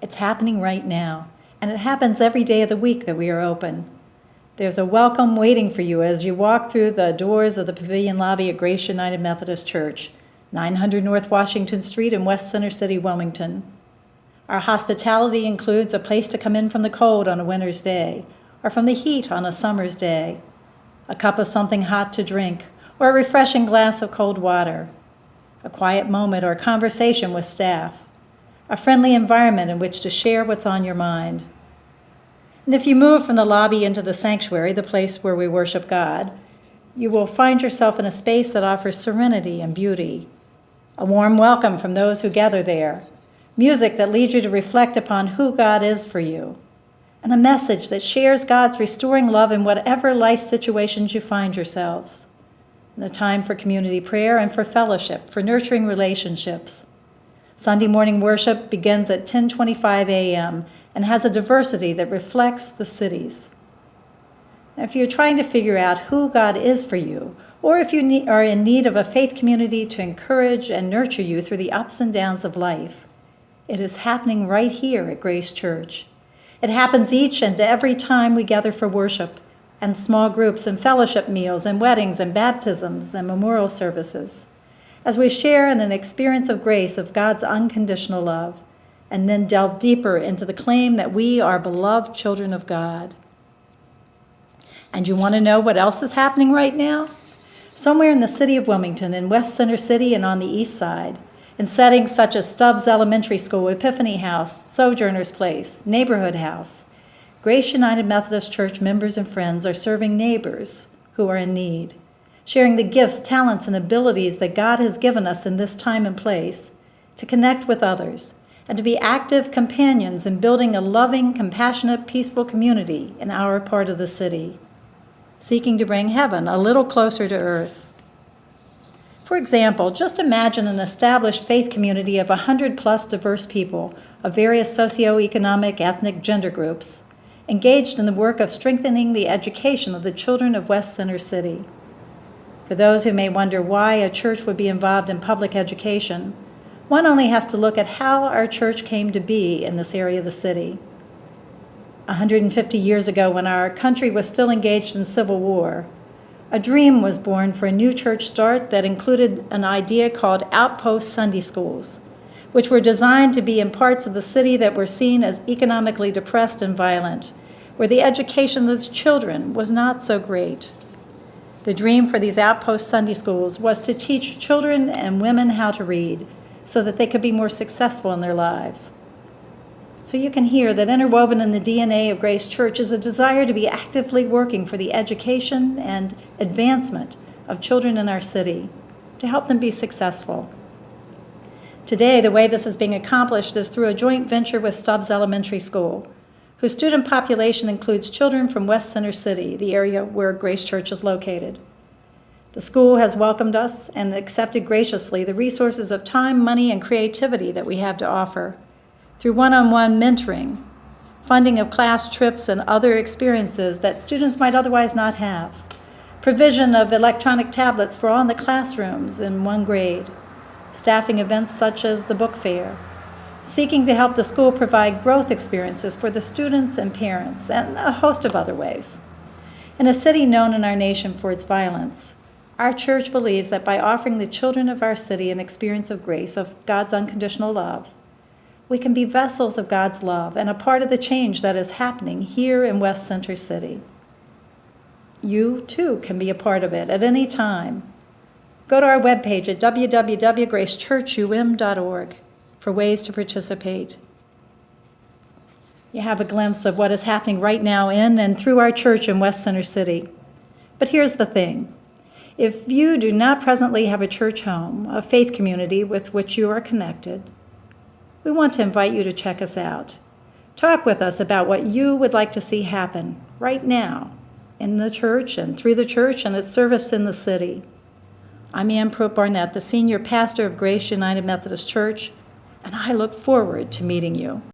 It's happening right now, and it happens every day of the week that we are open. There's a welcome waiting for you as you walk through the doors of the pavilion lobby at Grace United Methodist Church, 900 North Washington Street in West Center City, Wilmington. Our hospitality includes a place to come in from the cold on a winter's day, or from the heat on a summer's day, a cup of something hot to drink, or a refreshing glass of cold water, a quiet moment or conversation with staff, a friendly environment in which to share what's on your mind. And if you move from the lobby into the sanctuary, the place where we worship God, you will find yourself in a space that offers serenity and beauty, a warm welcome from those who gather there, music that leads you to reflect upon who God is for you, and a message that shares God's restoring love in whatever life situations you find yourselves, and a time for community prayer and for fellowship, for nurturing relationships. Sunday morning worship begins at 10:25 a.m. and has a diversity that reflects the cities. Now, if you're trying to figure out who God is for you, or if you are in need of a faith community to encourage and nurture you through the ups and downs of life, it is happening right here at Grace Church. It happens each and every time we gather for worship, and small groups and fellowship meals and weddings and baptisms and memorial services, as we share in an experience of grace of God's unconditional love, and then delve deeper into the claim that we are beloved children of God. And you want to know what else is happening right now? Somewhere in the city of Wilmington, in West Center City and on the east side, in settings such as Stubbs Elementary School, Epiphany House, Sojourner's Place, Neighborhood House, Grace United Methodist Church members and friends are serving neighbors who are in need, sharing the gifts, talents, and abilities that God has given us in this time and place to connect with others and to be active companions in building a loving, compassionate, peaceful community in our part of the city, seeking to bring heaven a little closer to earth. For example, just imagine an established faith community of 100+ diverse people of various socioeconomic, ethnic, gender groups, engaged in the work of strengthening the education of the children of West Center City. For those who may wonder why a church would be involved in public education, one only has to look at how our church came to be in this area of the city. 150 years ago, when our country was still engaged in civil war, a dream was born for a new church start that included an idea called outpost Sunday schools, which were designed to be in parts of the city that were seen as economically depressed and violent, where the education of the children was not so great. The dream for these outpost Sunday schools was to teach children and women how to read so that they could be more successful in their lives. So you can hear that interwoven in the DNA of Grace Church is a desire to be actively working for the education and advancement of children in our city, to help them be successful. Today, the way this is being accomplished is through a joint venture with Stubbs Elementary School, whose student population includes children from West Center City, the area where Grace Church is located. The school has welcomed us and accepted graciously the resources of time, money, and creativity that we have to offer through one-on-one mentoring, funding of class trips and other experiences that students might otherwise not have, provision of electronic tablets for all in the classrooms in one grade, staffing events such as the book fair, seeking to help the school provide growth experiences for the students and parents, and a host of other ways. In a city known in our nation for its violence, our church believes that by offering the children of our city an experience of grace, of God's unconditional love, we can be vessels of God's love and a part of the change that is happening here in West Center City. You, too, can be a part of it at any time. Go to our webpage at www.gracechurchum.org for ways to participate. You have a glimpse of what is happening right now in and through our church in West Center City. But here's the thing. If you do not presently have a church home, a faith community with which you are connected, we want to invite you to check us out. Talk with us about what you would like to see happen right now in the church and through the church and its service in the city. I'm Ann Pruitt Barnett, the senior pastor of Grace United Methodist Church, and I look forward to meeting you.